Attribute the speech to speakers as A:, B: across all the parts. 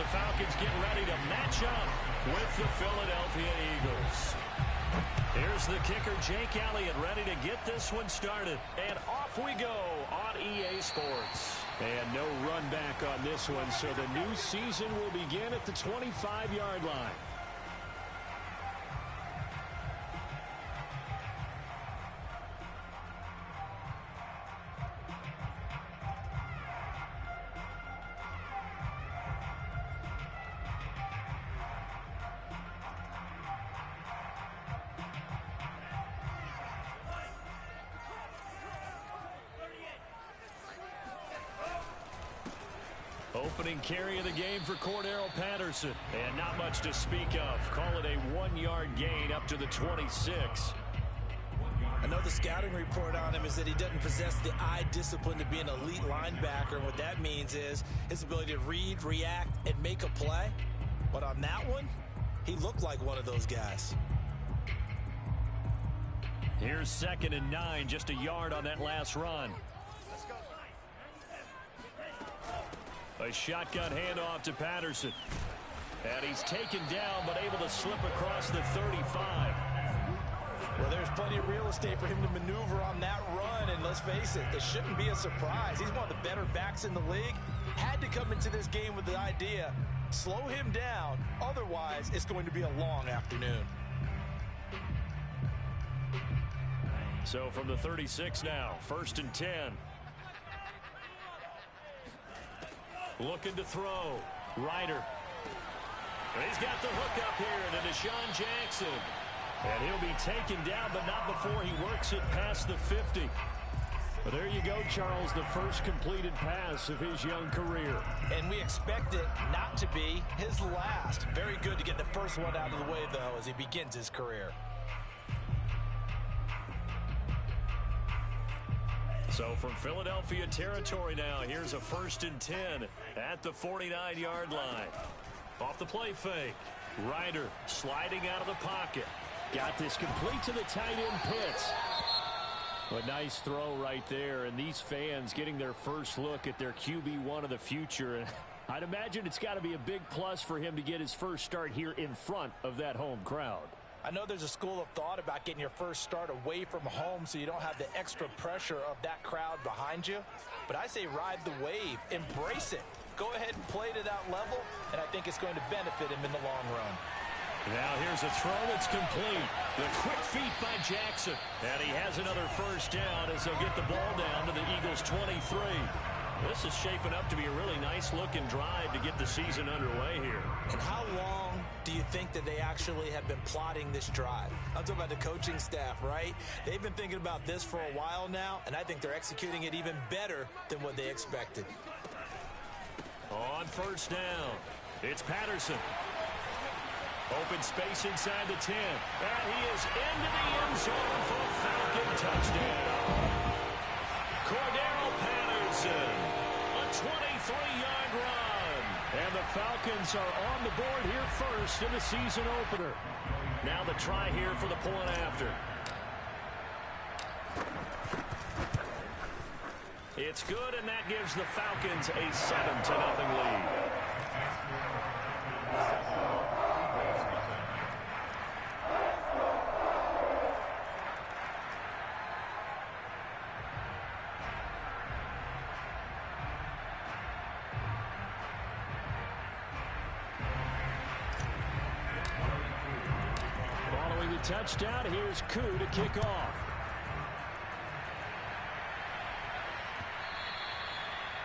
A: the Falcons get ready to match up with the Philadelphia Eagles. Here's the kicker, Jake Elliott, ready to get this one started. And off we go on EA Sports. And no run back on this one, so the new season will begin at the 25-yard line. Opening carry of the game for Cordero Patterson. And not much to speak of. Call it a 1-yard gain up to the 26.
B: I know the scouting report on him is that he doesn't possess the eye discipline to be an elite linebacker. And what that means is his ability to read, react, and make a play. But on that one, he looked like one of those guys.
A: Here's 2nd and 9, just a yard on that last run. A shotgun handoff to Patterson. And he's taken down, but able to slip across the 35.
B: Well, there's plenty of real estate for him to maneuver on that run. And let's face it, it shouldn't be a surprise. He's one of the better backs in the league. Had to come into this game with the idea, slow him down. Otherwise, it's going to be a long afternoon.
A: So from the 36 now, 1st and 10. Looking to throw. Ryder. He's got the hook up here to Deshaun Jackson. And he'll be taken down, but not before he works it past the 50. Well, there you go, Charles, the first completed pass of his young career.
B: And we expect it not to be his last. Very good to get the first one out of the way, though, as he begins his career.
A: So from Philadelphia territory now, here's a 1st and 10 at the 49-yard line. Off the play fake. Ryder sliding out of the pocket. Got this complete to the tight end Pitts. A nice throw right there, and these fans getting their first look at their QB1 of the future. And I'd imagine it's got to be a big plus for him to get his first start here in front of that home crowd.
B: I know there's a school of thought about getting your first start away from home so you don't have the extra pressure of that crowd behind you. But I say ride the wave. Embrace it. Go ahead and play to that level, and I think it's going to benefit him in the long run.
A: Now here's a throw that's complete. The quick feet by Jackson. And he has another first down as they'll get the ball down to the Eagles' 23. This is shaping up to be a really nice-looking drive to get the season underway here.
B: And how long do you think that they actually have been plotting this drive? I'm talking about the coaching staff, right? They've been thinking about this for a while now, and I think they're executing it even better than what they expected.
A: On 1st down, it's Patterson. Open space inside the 10. And he is into the end zone for a Falcon touchdown. Cordero Patterson, a 23-yard run. And the Falcons are on the board here first in the season opener. Now the try here for the point after. It's good, and that gives the Falcons a 7-0 lead. Following the touchdown, here's Koo to kick off.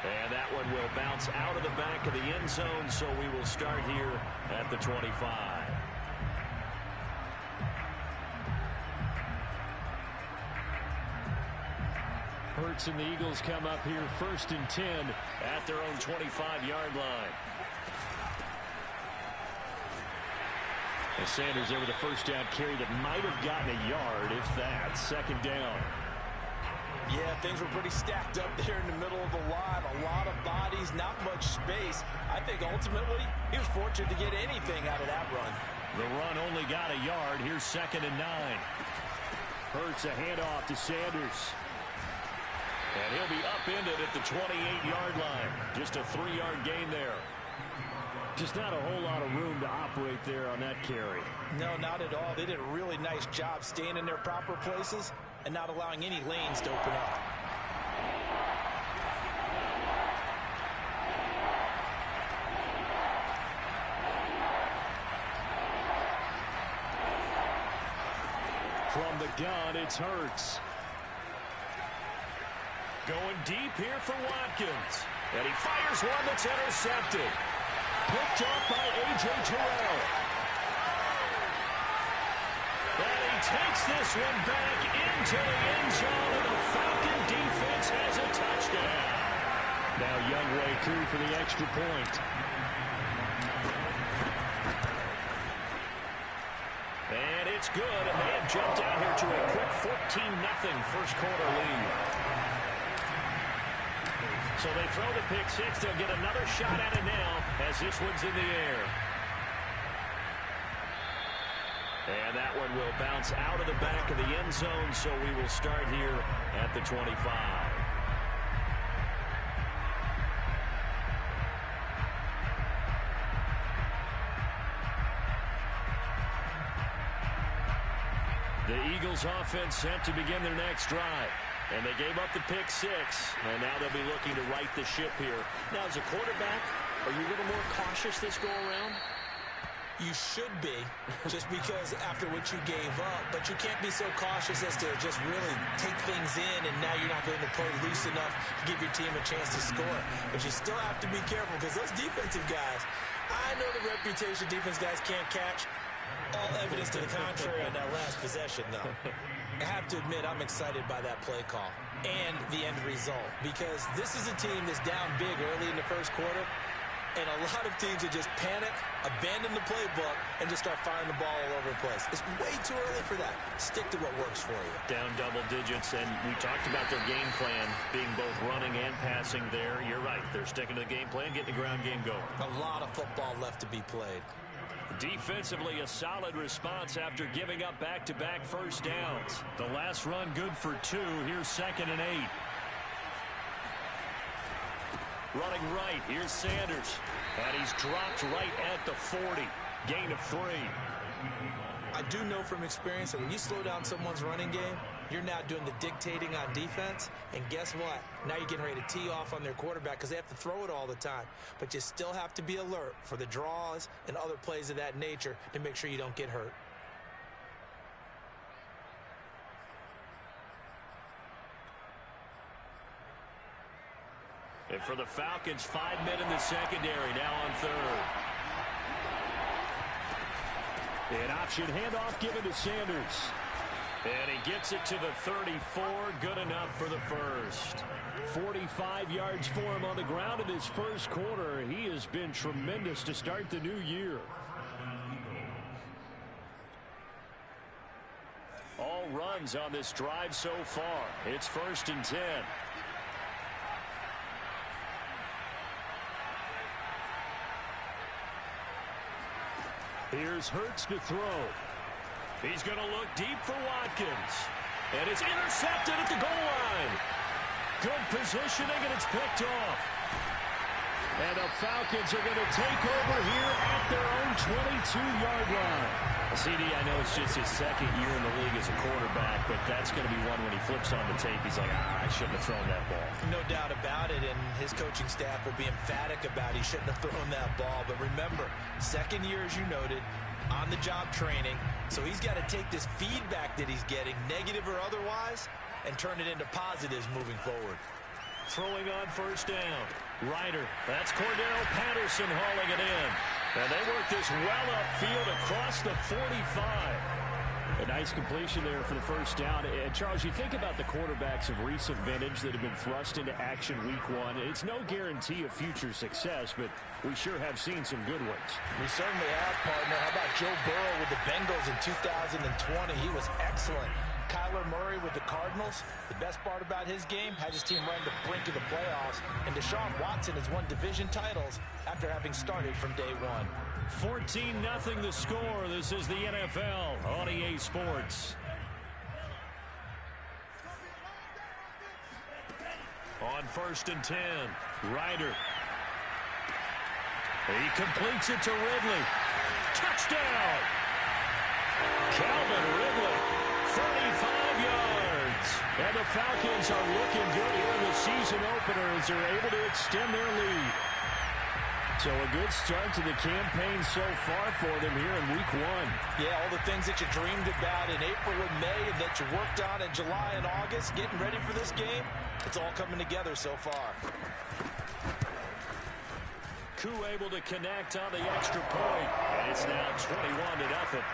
A: And that one will bounce out of the back of the end zone, so we will start here at the 25. Hurts and the Eagles come up here 1st and 10 at their own 25-yard line. And Sanders there with a first down carry that might have gotten a yard, if that. 2nd down.
B: Yeah, things were pretty stacked up there in the middle of the line. A lot of bodies, not much space. I think ultimately he was fortunate to get anything out of that run.
A: The run only got a yard. Here's 2nd and 9. Hurts a handoff to Sanders. And he'll be upended at the 28-yard line. Just a 3-yard gain there. Just not a whole lot of room to operate there on that carry.
B: No, not at all. They did a really nice job staying in their proper places and not allowing any lanes to open up.
A: From the gun, it's Hurts. Going deep here for Watkins. And he fires one that's intercepted. Picked up by A.J. Terrell. And he takes this one back into the end zone, and the Falcon defense has a touchdown. Now Youngway coup for the extra point. And it's good, and they have jumped out here to a quick 14-0 first quarter lead. So they throw the pick six. They'll get another shot at it now as this one's in the air. And that one will bounce out of the back of the end zone, so we will start here at the 25. The Eagles offense set to begin their next drive. And they gave up the pick six, and now they'll be looking to right the ship here. Now, as a quarterback, are you a little more cautious this go-around?
B: You should be, just because after what you gave up, but you can't be so cautious as to just really take things in, and now you're not going to play loose enough to give your team a chance to score. But you still have to be careful, because those defensive guys, I know the reputation defense guys can't catch. All evidence to the contrary on that last possession, though. I have to admit, I'm excited by that play call and the end result, because this is a team that's down big early in the first quarter, and a lot of teams that just panic, abandon the playbook, and just start firing the ball all over the place. It's way too early for that. Stick to what works for you.
A: Down double digits, and we talked about their game plan being both running and passing there. You're right. They're sticking to the game plan, getting the ground game going.
B: A lot of football left to be played.
A: Defensively, a solid response after giving up back-to-back first downs. The last run good for 2. Here's 2nd and 8. Running right, here's Sanders. And he's dropped right at the 40. Gain of 3.
B: I do know from experience that when you slow down someone's running game, you're now doing the dictating on defense. And guess what? Now you're getting ready to tee off on their quarterback because they have to throw it all the time. But you still have to be alert for the draws and other plays of that nature to make sure you don't get hurt.
A: And for the Falcons, 5 men in the secondary, now on third. An option handoff given to Sanders. And he gets it to the 34. Good enough for the first. 45 yards for him on the ground in his first quarter. He has been tremendous to start the new year. All runs on this drive so far. It's 1st and 10. Here's Hurts to throw. He's going to look deep for Watkins. And it's intercepted at the goal line. Good positioning, and it's picked off. And the Falcons are going to take over here at their own 22-yard line. CD, I know it's just his 2nd year in the league as a quarterback, but that's going to be one when he flips on the tape. He's like, I shouldn't have thrown that ball.
B: No doubt about it, and his coaching staff will be emphatic about he shouldn't have thrown that ball. But remember, 2nd year, as you noted, on-the-job training. So he's got to take this feedback that he's getting, negative or otherwise, and turn it into positives moving forward.
A: Throwing on 1st down. Ryder, that's Cordero Patterson hauling it in. And they work this well upfield across the 45. A nice completion there for the 1st down. And Charles, you think about the quarterbacks of recent vintage that have been thrust into action week 1. It's no guarantee of future success, but we sure have seen some good ones.
B: We certainly have, partner. How about Joe Burrow with the Bengals in 2020? He was excellent. Kyler Murray with the Cardinals. The best part about his game, had his team run the brink of the playoffs. And Deshaun Watson has won division titles after having started from day 1.
A: 14-0 the score. This is the NFL on EA Sports. On 1st and 10, Ryder. He completes it to Ridley. Touchdown! Calvin Ridley, 35 yards. And the Falcons are looking good here in the season opener as they're able to extend their lead. So a good start to the campaign so far for them here in week 1.
B: Yeah, all the things that you dreamed about in April and May and that you worked on in July and August, getting ready for this game, it's all coming together so far.
A: Koo able to connect on the extra point, and it's now 21-0.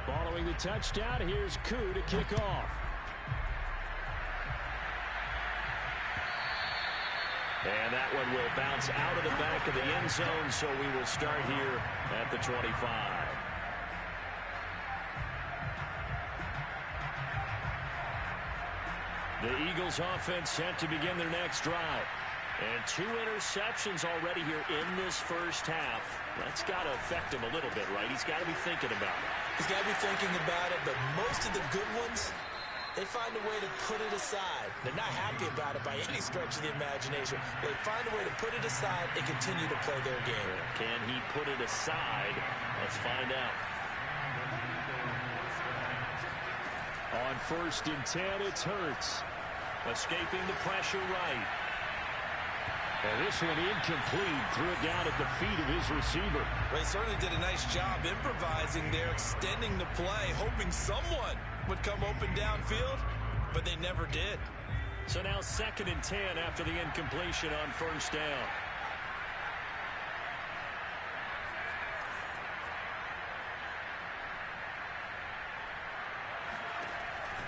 A: Following the touchdown, here's Koo to kick off. And that one will bounce out of the back of the end zone, so we will start here at the 25. The Eagles offense set to begin their next drive. And 2 interceptions already here in this first half. That's got to affect him a little bit, right? He's got to be thinking about it.
B: He's got to be thinking about it, but most of the good ones, they find a way to put it aside. They're not happy about it by any stretch of the imagination. They find a way to put it aside and continue to play their game.
A: Can he put it aside? Let's find out. On 1st and 10, it's Hurts. Escaping the pressure right. And this one incomplete. Threw it down at the feet of his receiver.
B: They certainly did a nice job improvising there, extending the play, hoping someone would come open downfield, but they never did.
A: So now 2nd and 10 after the incompletion on 1st down.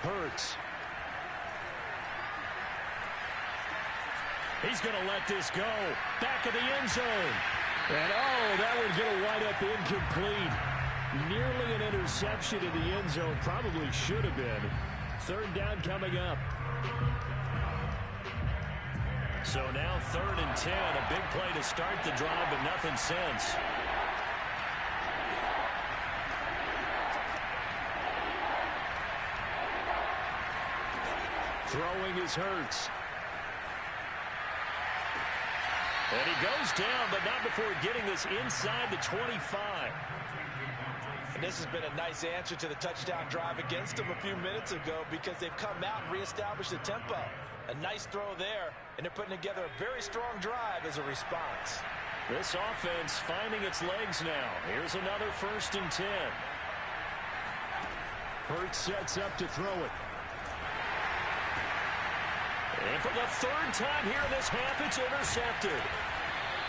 A: Hurts. He's going to let this go. Back of the end zone. And, that would get a wind up incomplete. Nearly an interception in the end zone. Probably should have been. 3rd down coming up. So now 3rd and 10. A big play to start the drive, but nothing since. Throwing is Hurts. And he goes down, but not before getting this inside the 25.
B: And this has been a nice answer to the touchdown drive against them a few minutes ago because they've come out and reestablished the tempo. A nice throw there, and they're putting together a very strong drive as a response.
A: This offense finding its legs now. Here's another 1st and 10. Hurts sets up to throw it. And for the 3rd time here in this half, it's intercepted.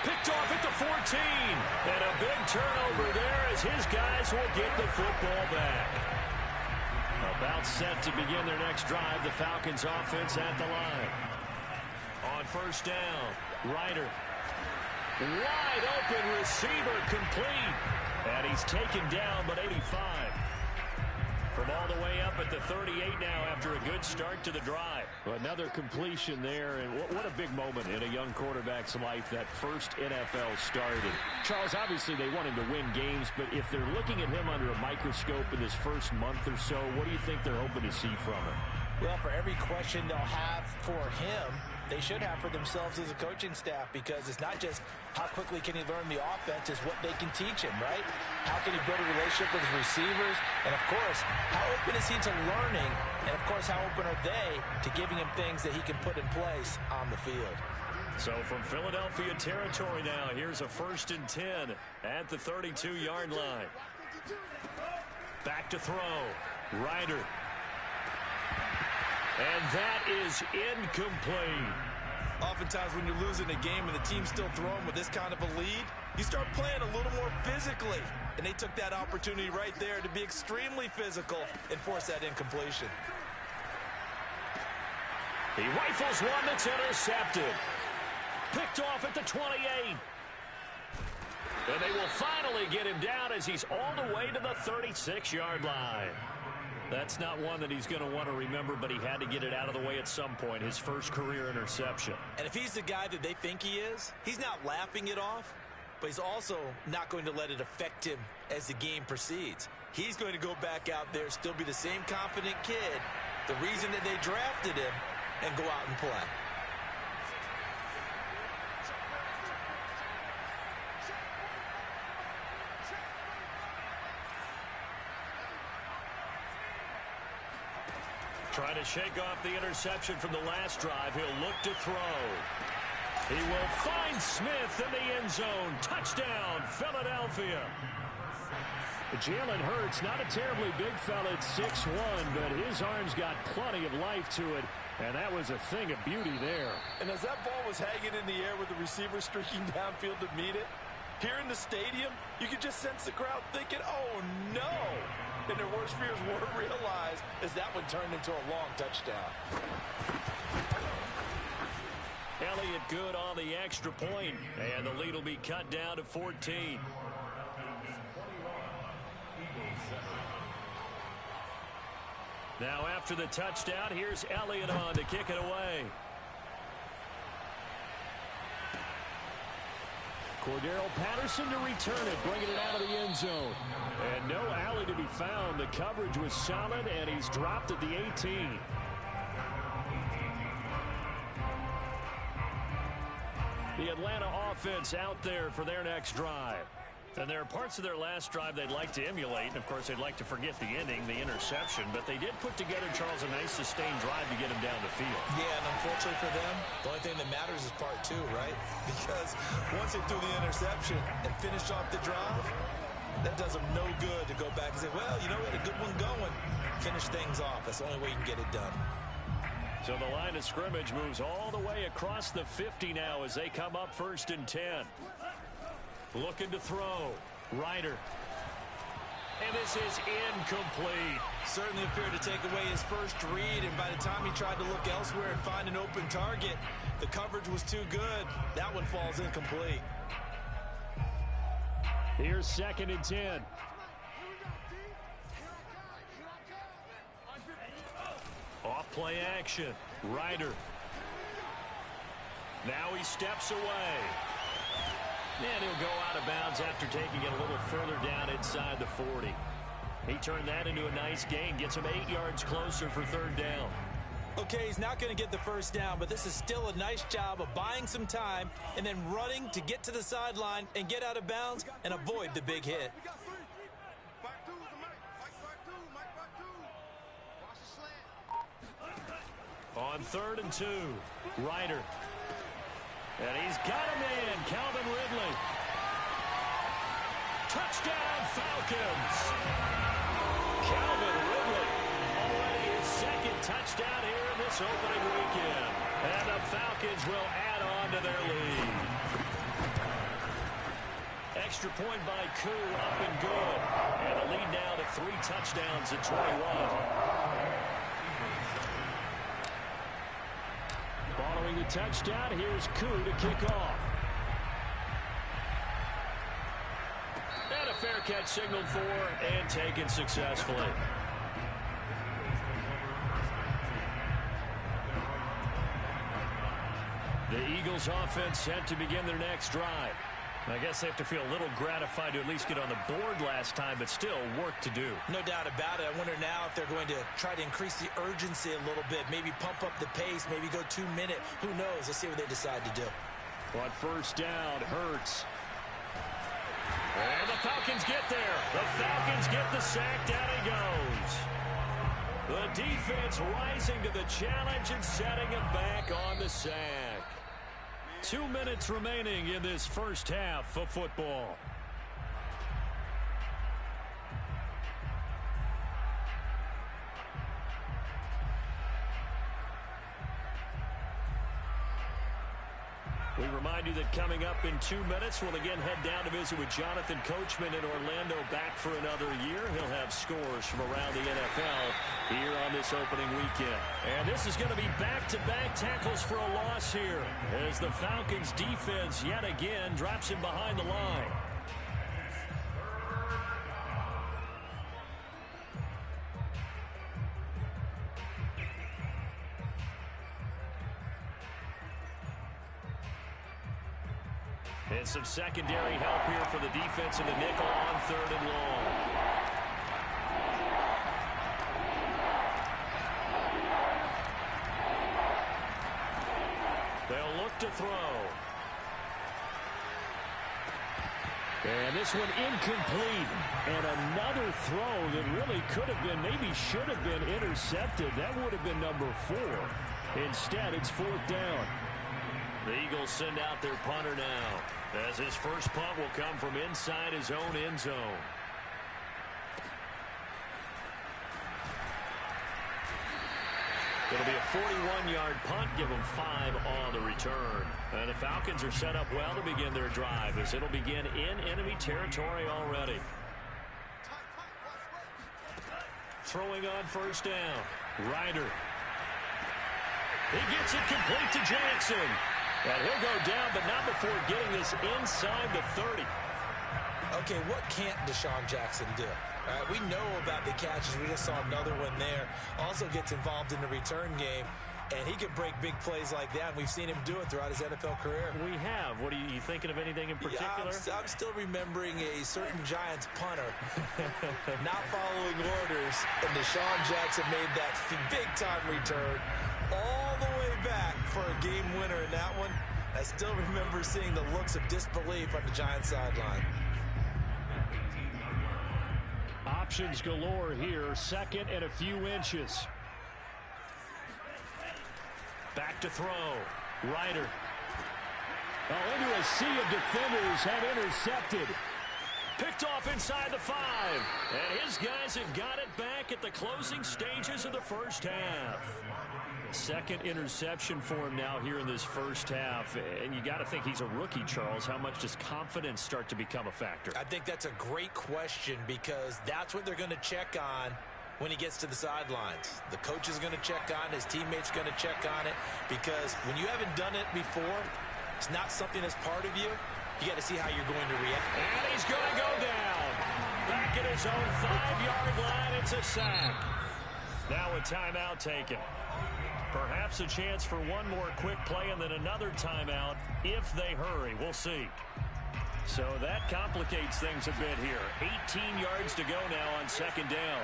A: Picked off at the 14. And a big turnover there as his guys will get the football back. About set to begin their next drive, the Falcons offense at the line. On 1st down, Ryder. Wide open receiver complete. And he's taken down, but 85. From all the way up at the 38 now after a good start to the drive. Another completion there, and what a big moment in a young quarterback's life, that first NFL start. And Charles, obviously they want him to win games, but if they're looking at him under a microscope in this first month or so, what do you think they're hoping to see from him?
B: Well, for every question they'll have for him, they should have for themselves as a coaching staff, because it's not just how quickly can he learn the offense, it's what they can teach him, right? How can he build a relationship with his receivers? And, of course, how open is he to learning? And, of course, how open are they to giving him things that he can put in place on the field?
A: So from Philadelphia territory now, here's a 1st and 10 at the 32-yard line. Back to throw. Ryder. And that is incomplete.
B: Oftentimes when you're losing a game and the team's still throwing with this kind of a lead, you start playing a little more physically. And they took that opportunity right there to be extremely physical and force that incompletion.
A: He rifles one that's intercepted. Picked off at the 28. And they will finally get him down as he's all the way to the 36-yard line. That's not one that he's going to want to remember, but he had to get it out of the way at some point, his first career interception.
B: And if he's the guy that they think he is, he's not laughing it off, but he's also not going to let it affect him as the game proceeds. He's going to go back out there, still be the same confident kid, the reason that they drafted him, and go out and play.
A: Trying to shake off the interception from the last drive. He'll look to throw. He will find Smith in the end zone. Touchdown, Philadelphia. Jalen Hurts, not a terribly big fella at 6'1", but his arms got plenty of life to it, and that was a thing of beauty there.
B: And as that ball was hanging in the air with the receiver streaking downfield to meet it, here in the stadium, you could just sense the crowd thinking, oh, no. And their worst fears were realized as that one turned into a long touchdown.
A: Elliott good on the extra point, and the lead will be cut down to 14. Now after the touchdown, here's Elliott on to kick it away. Cordero Patterson to return it, bringing it out of the end zone. And no alley to be found. The coverage was solid, and he's dropped at the 18. The Atlanta offense out there for their next drive. And there are parts of their last drive they'd like to emulate. And, of course, they'd like to forget the ending, the interception. But they did put together, Charles, a nice sustained drive to get him down the field.
B: Yeah, and unfortunately for them, the only thing that matters is part two, right? Because once they threw the interception and finished off the drive, that does them no good to go back and say, well, you know, we had a good one going. Finish things off. That's the only way you can get it done.
A: So the line of scrimmage moves all the way across the 50 now as they come up 1st and 10. Looking to throw. Ryder. And this is incomplete.
B: Certainly appeared to take away his first read, and by the time he tried to look elsewhere and find an open target, the coverage was too good. That one falls incomplete.
A: Here's 2nd and 10. Off play action. Ryder. Now he steps away. And he'll go out of bounds after taking it a little further down inside the 40. He turned that into a nice gain. Gets him 8 yards closer for 3rd down.
B: Okay, he's not going to get the first down, but this is still a nice job of buying some time and then running to get to the sideline and get out of bounds and avoid the big hit.
A: On 3rd and 2, Ryder. And he's got a man, Calvin Ridley. Touchdown, Falcons. Calvin Ridley, already his 2nd touchdown here in this opening weekend. And the Falcons will add on to their lead. Extra point by Koo, up and good. And the lead now to 3 touchdowns at 21. Following the touchdown, here's Koo to kick off. And a fair catch signaled for and taken successfully. The Eagles offense set to begin their next drive. I guess they have to feel a little gratified to at least get on the board last time, but still work to do.
B: No doubt about it. I wonder now if they're going to try to increase the urgency a little bit, maybe pump up the pace, maybe go 2-minute. Who knows? Let's see what they decide to do.
A: On 1st down, Hurts. And the Falcons get there. The Falcons get the sack. Down he goes. The defense rising to the challenge and setting him back on the sack. 2 minutes remaining in this first half of football. We remind you that coming up in 2 minutes, we'll again head down to visit with Jonathan Coachman in Orlando, back for another year. He'll have scores from around the NFL here on this opening weekend. And this is going to be back-to-back tackles for a loss here as the Falcons defense yet again drops him behind the line. And some secondary help here for the defense in the nickel on 3rd and long. back to throw.
C: And this one incomplete. And another throw that really could have been, maybe should have been intercepted. That would have been number 4. Instead, it's 4th down.
A: The Eagles send out their punter now, as his first punt will come from inside his own end zone. It'll be a 41-yard punt, give them 5 on the return. And the Falcons are set up well to begin their drive, as it'll begin in enemy territory already. Throwing on first down, Ryder. He gets it complete to Jackson. And he'll go down, but not before getting this inside the 30.
B: Okay, what can't Deshaun Jackson do? We know about the catches. We just saw another one there. Also gets involved in the return game, and he can break big plays like that. We've seen him do it throughout his NFL career.
A: We have. What are you thinking of anything in particular?
B: Yeah, I'm still remembering a certain Giants punter not following orders, and Deshaun Jackson made that big-time return all the way back for a game winner in that one. I still remember seeing the looks of disbelief on the Giants sideline.
C: Options galore here. Second and a few inches.
A: Back to throw. Ryder.
C: Oh, into a sea of defenders, have intercepted.
A: Picked off inside the 5. And his guys have got it back at the closing stages of the first half. Second interception for him now here in this first half. And you got to think he's a rookie, Charles. How much does confidence start to become a factor?
B: I think that's a great question, because that's what they're going to check on when he gets to the sidelines. The coach is going to check on it. His teammates going to check on it, because when you haven't done it before, it's not something that's part of you. You got to see how you're going to react.
A: And he's going to go down. Back at his own 5-yard line. It's a sack. Now a timeout taken. Perhaps a chance for one more quick play and then another timeout if they hurry. We'll see. So that complicates things a bit here. 18 yards to go now on second down.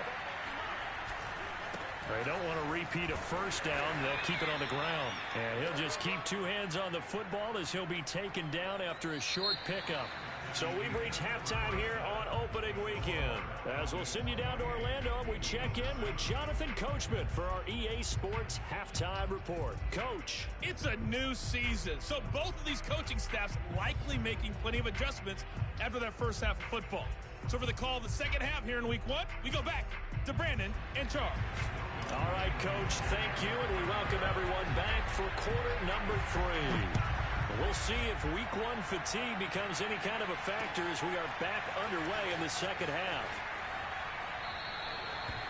A: They don't want to repeat a first down. They'll keep it on the ground. And he'll just keep 2 hands on the football as he'll be taken down after a short pickup. So we've reached halftime here on opening weekend. As we'll send you down to Orlando, we check in with Jonathan Coachman for our EA Sports Halftime Report. Coach.
D: It's a new season, so both of these coaching staffs likely making plenty of adjustments after their first half of football. So for the call of the second half here in week 1, we go back to Brandon and Charles.
A: All right, Coach, thank you, and we welcome everyone back for quarter number 3. We'll see if week 1 fatigue becomes any kind of a factor as we are back underway in the second half.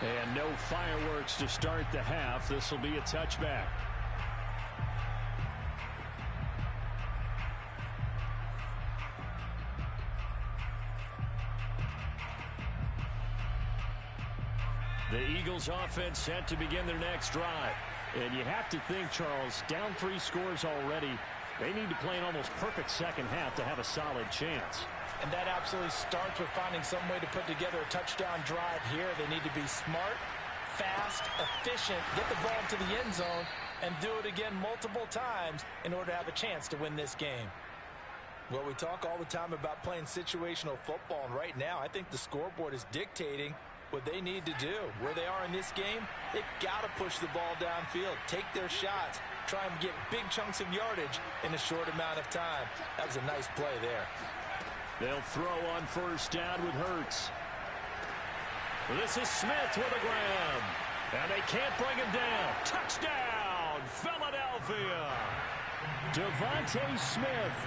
C: And no fireworks to start the half. This will be a touchback.
A: The Eagles offense set to begin their next drive.
C: And you have to think, Charles, down 3 scores already. They need to play an almost perfect second half to have a solid chance.
B: And that absolutely starts with finding some way to put together a touchdown drive here. They need to be smart, fast, efficient, get the ball to the end zone, and do it again multiple times in order to have a chance to win this game. Well, we talk all the time about playing situational football, and right now I think the scoreboard is dictating what they need to do. Where they are in this game, they've got to push the ball downfield, take their shots, try and get big chunks of yardage in a short amount of time. That was a nice play there.
A: They'll throw on first down with Hurts. This is Smith with a grab. And they can't bring him down. Touchdown, Philadelphia.
C: Devontae Smith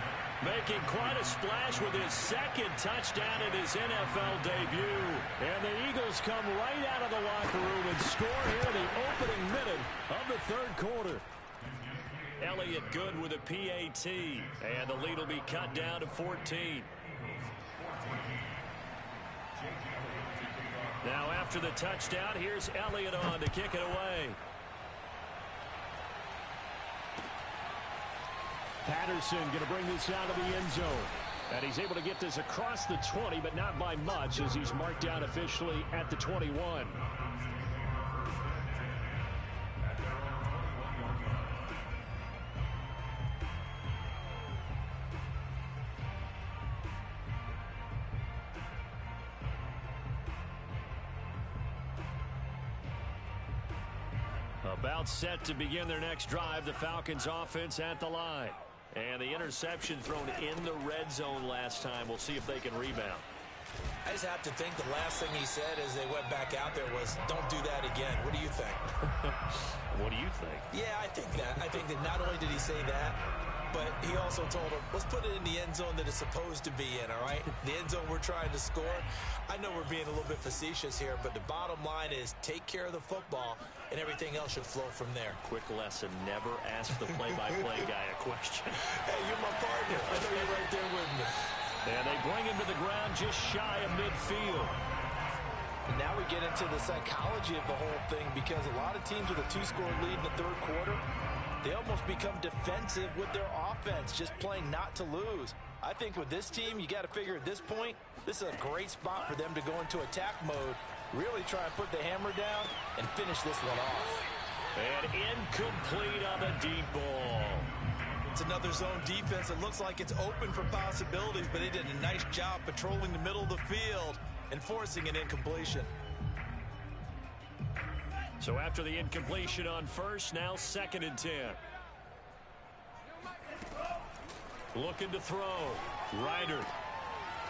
A: making quite a splash with his second touchdown in his NFL debut.
C: And the Eagles come right out of the locker room and score here in the opening minute of the third quarter.
A: Elliott good with a PAT. And the lead will be cut down to 14. Now after the touchdown, here's Elliott on to kick it away.
C: Patterson going to bring this out of the end zone. And he's able to get this across the 20, but not by much, as he's marked down officially at the 21.
A: About set to begin their next drive, the Falcons offense at the line. And the interception thrown in the red zone last time. We'll see if they can rebound.
B: I just have to think the last thing he said as they went back out there was, don't do that again. What do you think?
A: What do you think?
B: Yeah, I think that. I think that not only did he say that, but he also told him, let's put it in the end zone that it's supposed to be in, all right? The end zone we're trying to score. I know we're being a little bit facetious here, but the bottom line is take care of the football, and everything else should flow from there.
A: Quick lesson, never ask the play-by-play guy a question.
B: Hey, you're my partner. I know you're right there with me.
A: And they bring him to the ground just shy of midfield.
B: And now we get into the psychology of the whole thing, because a lot of teams with a 2-score lead in the third quarter, they almost become defensive with their offense, just playing not to lose. I think with this team, you got to figure at this point, this is a great spot for them to go into attack mode, really try and put the hammer down and finish this one off.
A: And incomplete on the deep ball.
B: It's another zone defense. It looks like it's open for possibilities, but they did a nice job patrolling the middle of the field and forcing an incompletion.
A: So after the incompletion on first, now 2nd and 10. Looking to throw. Ryder.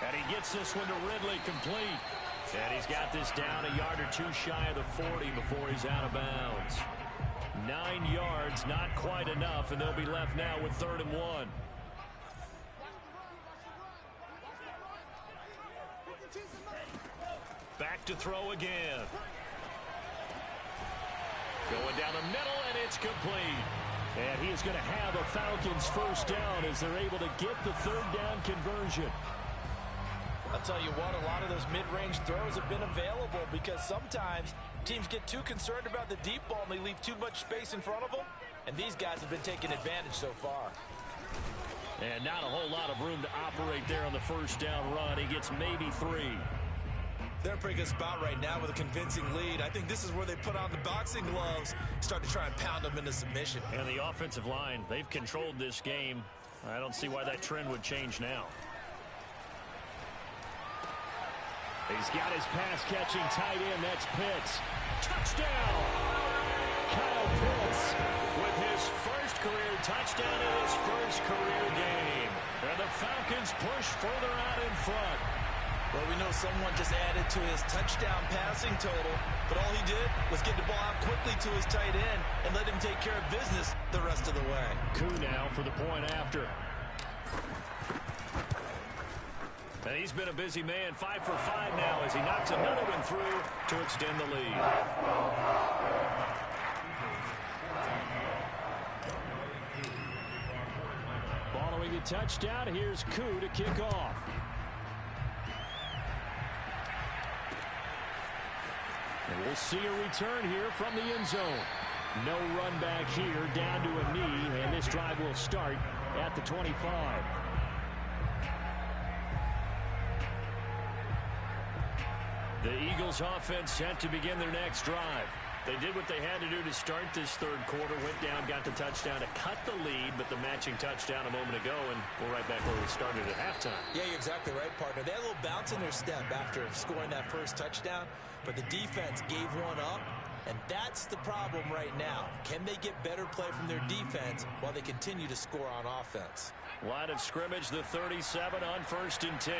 A: And he gets this one to Ridley complete. And he's got this down a yard or two shy of the 40 before he's out of bounds. 9 yards, not quite enough, and they'll be left now with 3rd and 1. Back to throw again. Going down the middle, and it's complete.
C: And he is going to have a Falcons first down as they're able to get the 3rd down conversion.
B: I'll tell you what, a lot of those mid-range throws have been available because sometimes teams get too concerned about the deep ball and they leave too much space in front of them, and these guys have been taking advantage so far.
A: And not a whole lot of room to operate there on the first down run. He gets maybe 3.
B: They're in a pretty good spot right now with a convincing lead. I think this is where they put on the boxing gloves, start to try and pound them into submission.
A: And the offensive line, they've controlled this game. I don't see why that trend would change now.
C: He's got his pass-catching tight end. That's Pitts. Touchdown! Kyle Pitts
A: with his first career touchdown in his first career game. And the Falcons push further out in front.
B: Well, we know someone just added to his touchdown passing total, but all he did was get the ball out quickly to his tight end and let him take care of business the rest of the way.
C: Coup now for the point after.
A: And he's been a busy man, 5 for 5 now as he knocks another one through to extend the lead.
C: Following the touchdown, here's Coup to kick off. And we'll see a return here from the end zone. No run back here, down to a knee, and this drive will start at the 25.
A: The Eagles offense set to begin their next drive. They did what they had to do to start this third quarter, went down, got the touchdown to cut the lead, but the matching touchdown a moment ago, and we're right back where we started at halftime.
B: Yeah, you're exactly right, partner. They had a little bounce in their step after scoring that first touchdown, but the defense gave one up, and that's the problem right now. Can they get better play from their defense while they continue to score on offense?
A: Line of scrimmage, the 37 on 1st and 10.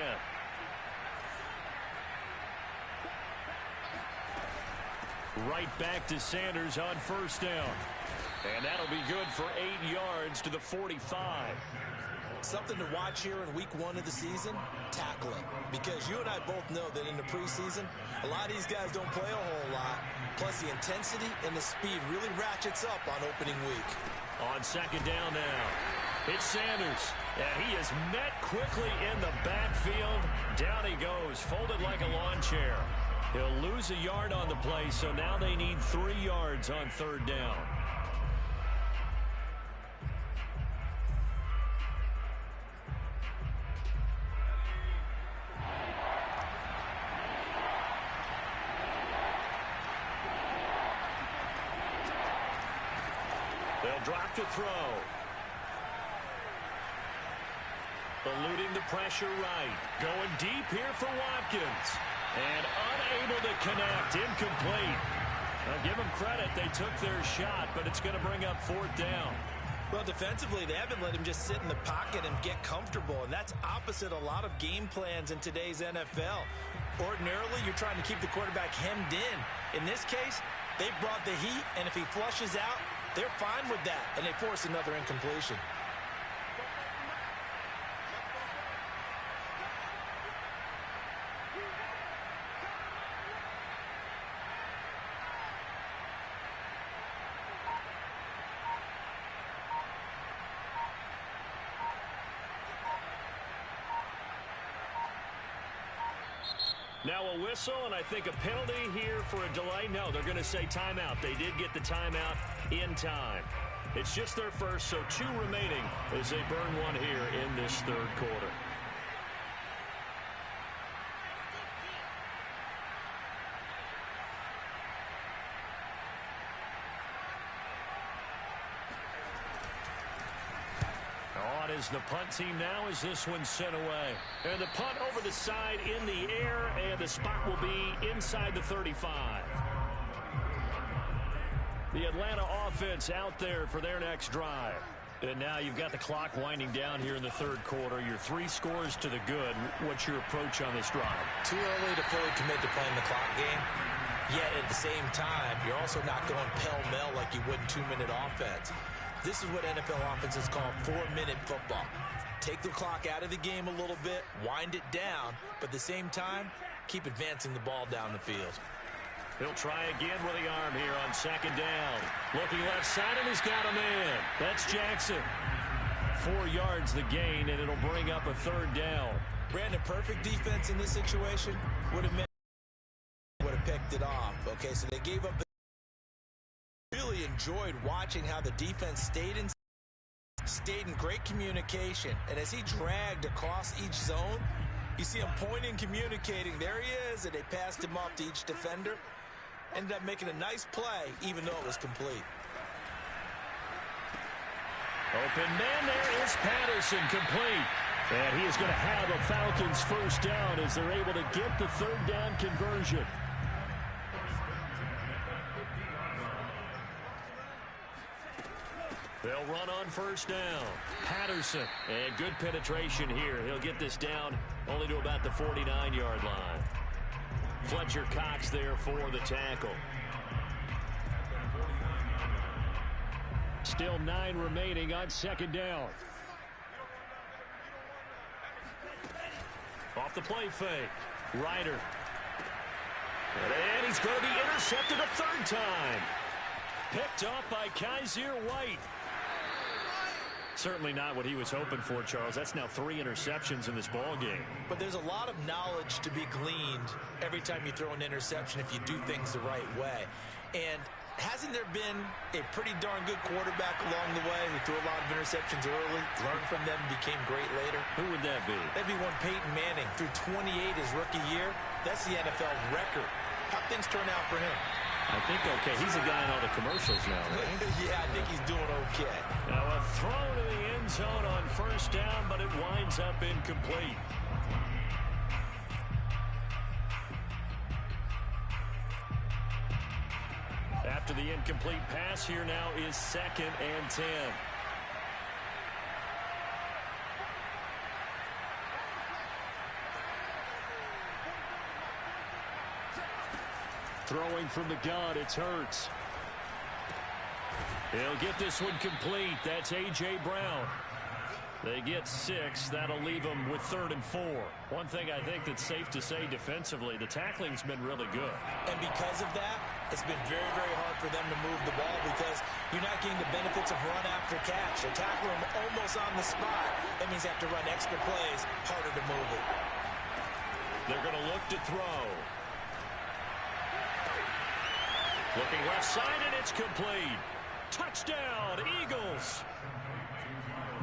A: Right back to Sanders on first down. And that'll be good for 8 yards to the 45.
B: Something to watch here in week 1 of the season, tackling. Because you and I both know that in the preseason, a lot of these guys don't play a whole lot. Plus the intensity and the speed really ratchets up on opening week.
A: On 2nd down now, it's Sanders. And he is met quickly in the backfield. Down he goes, folded like a lawn chair. He'll lose a yard on the play, so now they need 3 yards on 3rd down. They'll drop to throw. Eluding the pressure right. Going deep here for Watkins. And unable to connect. Incomplete. Give them credit. They took their shot, but it's going to bring up 4th down.
B: Well, defensively, they haven't let him just sit in the pocket and get comfortable, and that's opposite a lot of game plans in today's NFL. Ordinarily, you're trying to keep the quarterback hemmed in. In this case, they brought the heat, and if he flushes out, they're fine with that, and they force another incompletion.
A: Now a whistle, and I think a penalty here for a delay. No, they're going to say timeout. They did get the timeout in time. It's just their first, so 2 remaining as they burn one here in this 3rd quarter. Is the punt team now as this one's sent away. And the punt over the side in the air, and the spot will be inside the 35. The Atlanta offense out there for their next drive. And now you've got the clock winding down here in the 3rd quarter. Your 3 scores to the good. What's your approach on this drive?
B: Too early to fully commit to playing the clock game. Yet at the same time, you're also not going pell-mell like you would in 2-minute offense. This is what NFL offenses call 4-minute football. Take the clock out of the game a little bit, wind it down, but at the same time, keep advancing the ball down the field.
A: He'll try again with the arm here on 2nd down. Looking left side, and he's got a man. That's Jackson. 4 yards the gain, and it'll bring up a 3rd down.
B: Brandon, perfect defense in this situation would have picked it off. Okay, so they gave up the really enjoyed watching how the defense stayed in great communication. And as he dragged across each zone, you see him pointing, communicating. There he is, and they passed him off to each defender. Ended up making a nice play, even though it was complete.
A: Open man, there is Patterson, complete. And he is going to have a Falcons 1st down as they're able to get the 3rd down conversion. They'll run on 1st down. Patterson, and good penetration here. He'll get this down only to about the 49-yard line. Fletcher Cox there for the tackle. Still 9 remaining on 2nd down. Off the play fake. Ryder. And he's going to be intercepted a 3rd time. Picked off by Kaiser White. Certainly not what he was hoping for, Charles. That's now 3 interceptions in this ball game.
B: But there's a lot of knowledge to be gleaned every time you throw an interception if you do things the right way. And hasn't there been a pretty darn good quarterback along the way who threw a lot of interceptions early, learned from them, and became great later?
A: Who would that be?
B: That'd be one Peyton Manning. Threw 28 his rookie year. That's the NFL record. How'd things turn out for him?
A: I think okay. He's a guy in all the commercials now, right?
B: Yeah, I think he's doing okay.
A: Now a throw to the end zone on 1st down, but it winds up incomplete. After the incomplete pass, here now is 2nd and 10. Throwing from the gun, it's Hurts. He'll get this one complete. That's A.J. Brown. They get 6. That'll leave them with 3rd and 4. One thing I think that's safe to say defensively, the tackling's been really good.
B: And because of that, it's been very, very hard for them to move the ball because you're not getting the benefits of run after catch. They tackle them almost on the spot. That means they have to run extra plays, harder to move it.
A: They're going to look to throw. Looking left side, and it's complete. Touchdown, Eagles.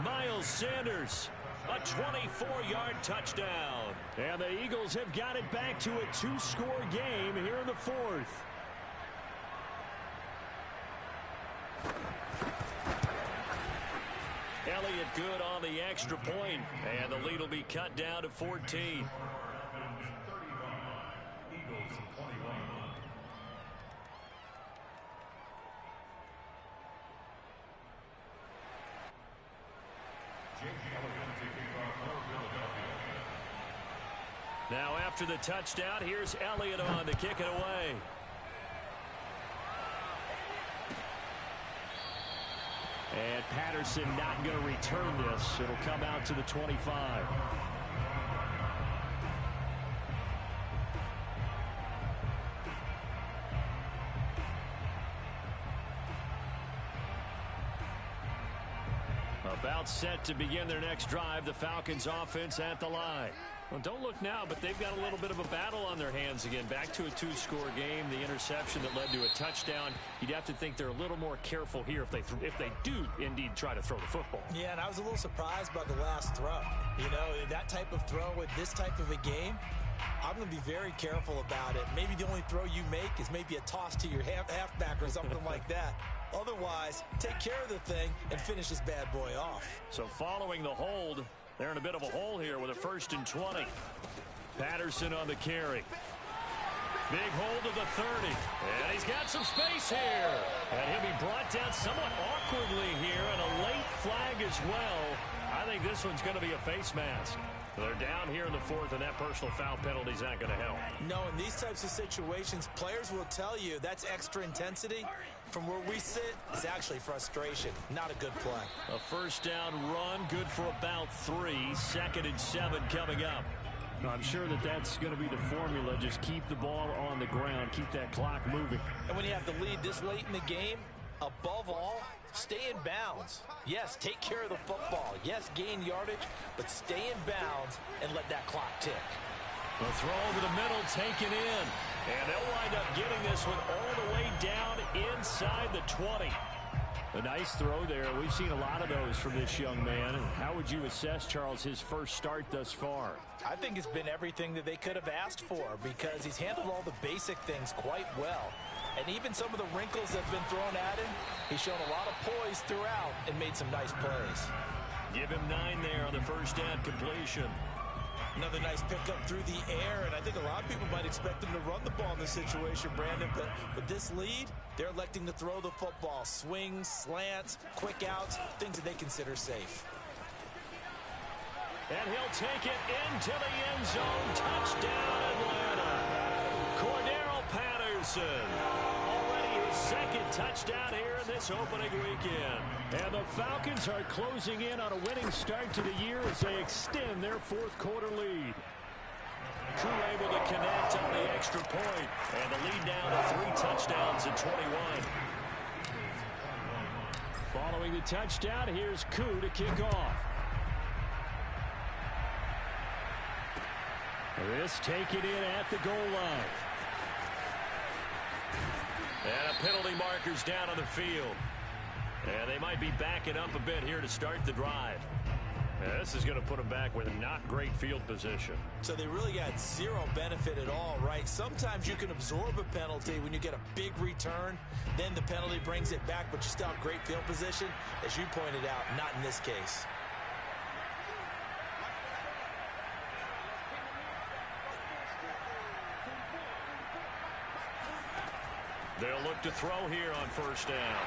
A: Miles Sanders, a 24-yard touchdown. And the Eagles have got it back to a 2-score game here in the 4th. Elliott good on the extra point, and the lead will be cut down to 14. Now after the touchdown, here's Elliott on to kick it away.
C: And Patterson not going to return this. It'll come out to the 25.
A: About set to begin their next drive, the Falcons offense at the line. Well, don't look now, but they've got a little bit of a battle on their hands again. Back to a two-score game, the interception that led to a touchdown. You'd have to think they're a little more careful here if they do indeed try to throw the football.
B: Yeah, and I was a little surprised by the last throw. You know, that type of throw with this type of a game, I'm going to be very careful about it. Maybe the only throw you make is maybe a toss to your halfback or something like that. Otherwise, take care of the thing and finish this bad boy off.
A: So following the hold, they're in a bit of a hole here with a 1st and 20. Patterson on the carry. Big hold of the 30. And he's got some space here. And he'll be brought down somewhat awkwardly here, and a late flag as well. I think this one's going to be a face mask. They're down here in the 4th, and that personal foul penalty is not going to help.
B: No, in these types of situations, players will tell you that's extra intensity. From where we sit, it's actually frustration. Not a good play.
A: A 1st down run, good for about 3. 2nd and 7 coming up.
C: I'm sure that's going to be the formula. Just keep the ball on the ground. Keep that clock moving.
B: And when you have the lead this late in the game, above all, stay in bounds. Yes, take care of the football. Yes, gain yardage, but stay in bounds and let that clock tick.
A: The throw over the middle, taken in. And they'll wind up getting this one all the way down inside the 20.
C: A nice throw there. We've seen a lot of those from this young man. How would you assess, Charles, his first start thus far?
B: I think it's been everything that they could have asked for because he's handled all the basic things quite well. And even some of the wrinkles that have been thrown at him, he's shown a lot of poise throughout and made some nice plays.
A: Give him 9 there on the 1st down completion.
B: Another nice pickup through the air, and I think a lot of people might expect him to run the ball in this situation, Brandon, but with this lead, they're electing to throw the football. Swings, slants, quick outs, things that they consider safe.
A: And he'll take it into the end zone. Touchdown, Atlanta. Cordero Patterson. Already his 2nd touchdown here in this opening weekend. And the Falcons are closing in on a winning start to the year as they extend their 4th quarter lead. Crew able to connect on the extra point. And the lead down to 3 touchdowns in 21.
C: Following the touchdown, here's Koo to kick off. This taken in at the goal line.
A: And a penalty marker's down on the field. And they might be backing up a bit here to start the drive. And this is going to put them back with not great field position.
B: So they really got zero benefit at all, right? Sometimes you can absorb a penalty when you get a big return. Then the penalty brings it back, but you still have great field position. As you pointed out, not in this case.
A: They'll look to throw here on 1st down.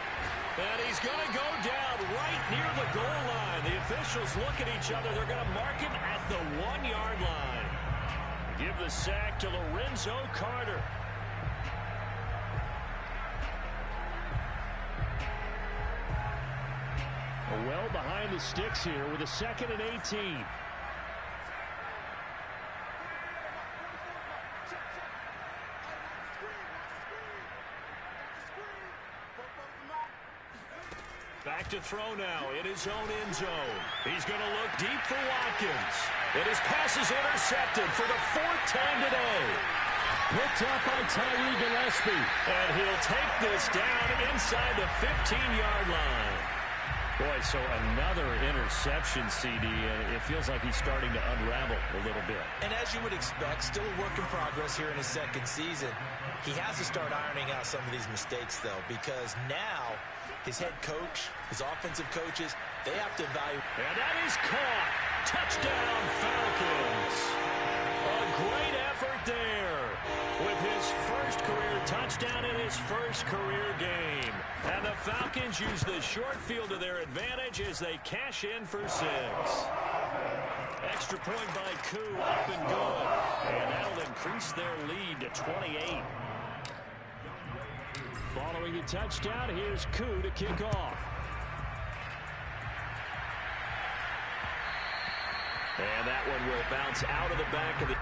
A: And he's going to go down right near the goal line. The officials look at each other. They're going to mark him at the 1-yard line. Give the sack to Lorenzo Carter.
C: Well behind the sticks here with a 2nd and 18.
A: Back to throw now in his own end zone. He's going to look deep for Watkins. And his pass is intercepted for the 4th time today.
C: Picked up by Tyree Gillespie.
A: And he'll take this down inside the 15-yard line. Boy, so another interception, CD. It feels like he's starting to unravel a little bit.
B: And as you would expect, still a work in progress here in his 2nd season. He has to start ironing out some of these mistakes, though, because now his head coach, his offensive coaches, they have to evaluate.
A: And that is caught. Touchdown, Falcons. A great effort there with his 1st career touchdown in his 1st career game. And the Falcons use the short field to their advantage as they cash in for 6. extra point by Koo, up and good. And that'll increase their lead to 28.
C: Following the touchdown, here's Koo to kick off.
A: And that one will bounce out of the back of the...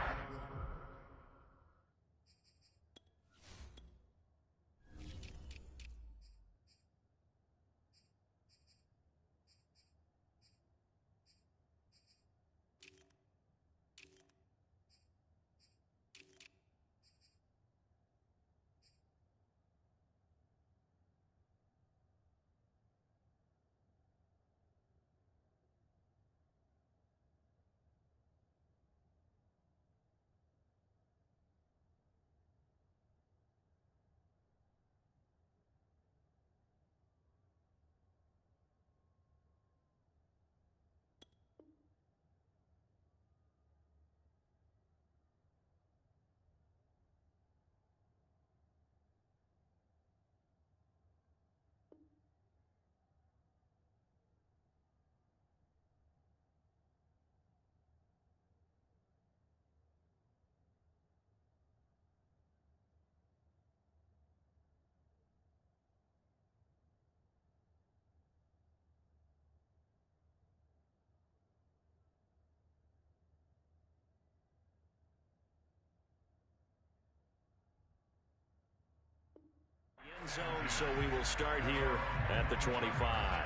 A: Zone, so we will start here at the 25.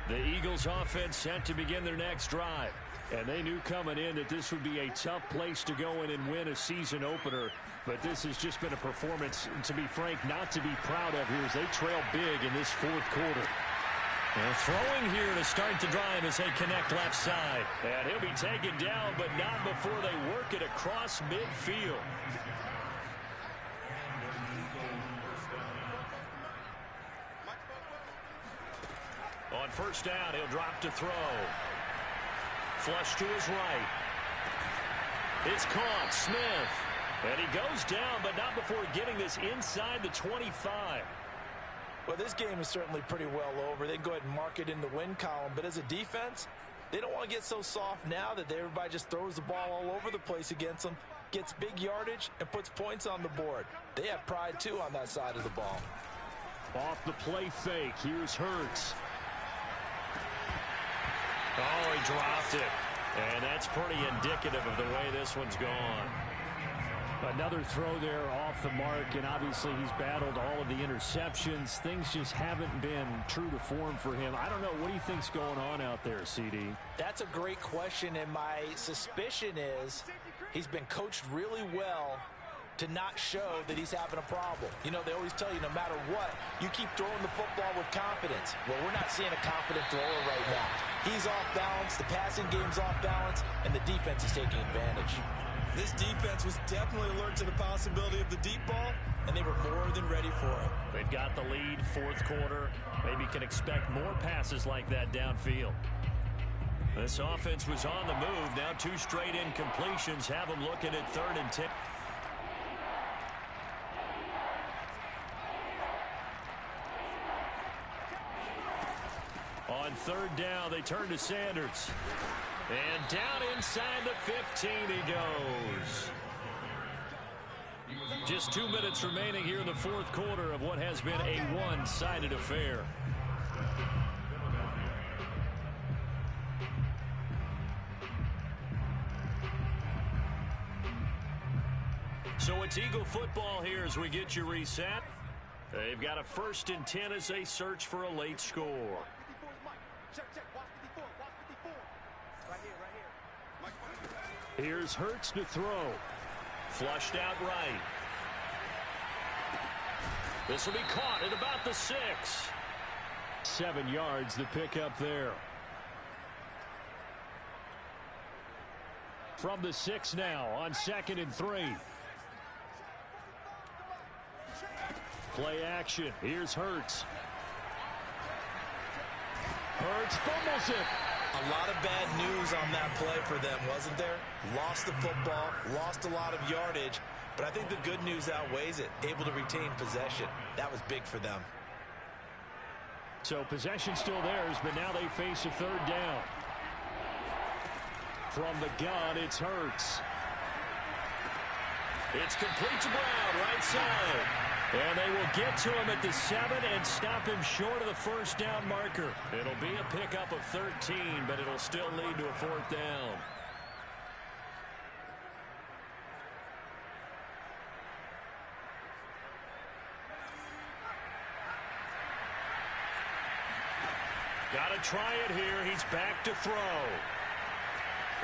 A: The Eagles offense set to begin their next drive.
C: And they knew coming in that this would be a tough place to go in and win a season opener. But this has just been a performance, to be frank, not to be proud of here as they trail big in this fourth quarter.
A: They're throwing here to start the drive as they connect left side.
C: And he'll be taken down, but not before they work it across midfield.
A: On first down, he'll drop to throw. Flush to his right. It's caught. Smith. And he goes down, but not before getting this inside the 25.
B: Well, this game is certainly pretty well over. They can go ahead and mark it in the win column. But as a defense, they don't want to get so soft now that everybody just throws the ball all over the place against them, gets big yardage, and puts points on the board. They have pride, too, on that side of the ball.
C: Off the play fake. Here's Hurts.
A: Oh, he dropped it. And that's pretty indicative of the way this one's gone.
C: Another throw there off the mark, and obviously he's battled all of the interceptions. Things just haven't been true to form for him. I don't know. What do you think's going on out there, CD?
B: That's a great question, and my suspicion is he's been coached really well to not show that he's having a problem. You know, they always tell you no matter what, you keep throwing the football with confidence. Well, we're not seeing a confident thrower right now. He's off balance, the passing game's off balance, and the defense is taking advantage. This defense was definitely alert to the possibility of the deep ball, and they were more than ready for it.
A: They've got the lead, fourth quarter. Maybe can expect more passes like that downfield. This offense was on the move. Now 2 straight incompletions have them looking at 3rd and 10. On 3rd down, they turn to Sanders. And down inside the 15 he goes. Just 2 minutes remaining here in the fourth quarter of what has been a one-sided affair. So it's Eagle football here as we get you reset. They've got a 1st and 10 as they search for a late score.
C: Here's Hurts to throw.
A: Flushed out right. This will be caught at about the 6.
C: 7 yards the pickup there. From the 6 now on 2nd and 3. Play action. Here's Hurts. Hurts fumbles it.
B: A lot of bad news on that play for them, wasn't there? Lost the football, lost a lot of yardage, But I think the good news outweighs it. Able to retain possession. That was big for them.
C: So possession still theirs, but now they face a third down. From the gun, it's Hurts.
A: It's complete to Brown, right side. And they will get to him at the 7 and stop him short of the first down marker. It'll be a pickup of 13, but it'll still lead to a fourth down. Got to try it here. He's back to throw.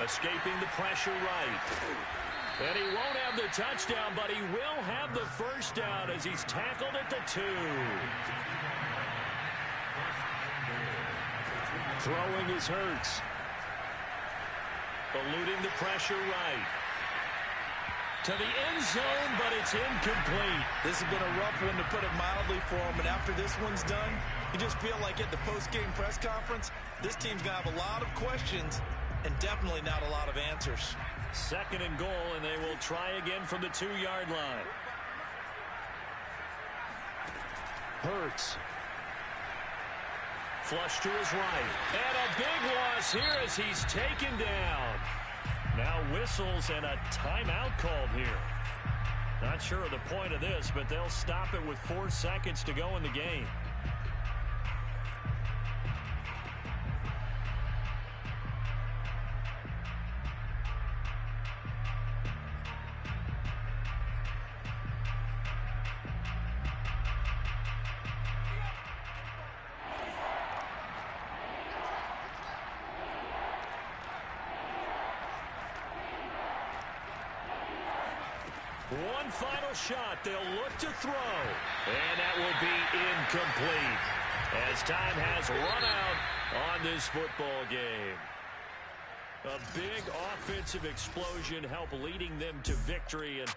A: Escaping the pressure right. And he won't have the touchdown, but he will have the first down as he's tackled at the 2.
C: Throwing is Hurts.
A: Eluding the pressure right. To the end zone, but it's incomplete.
B: This has been a rough one, to put it mildly, for him. And after this one's done, you just feel like at the post-game press conference, this team's going to have a lot of questions and definitely not a lot of answers.
A: 2nd and goal, and they will try again from the 2-yard line.
C: Hurts.
A: Flush to his right. And a big loss here as he's taken down. Now whistles and a timeout called here. Not sure of the point of this, but they'll stop it with 4 seconds to go in the game. One final shot. They'll look to throw. And that will be incomplete as time has run out on this football game. A big offensive explosion helped leading them to victory. And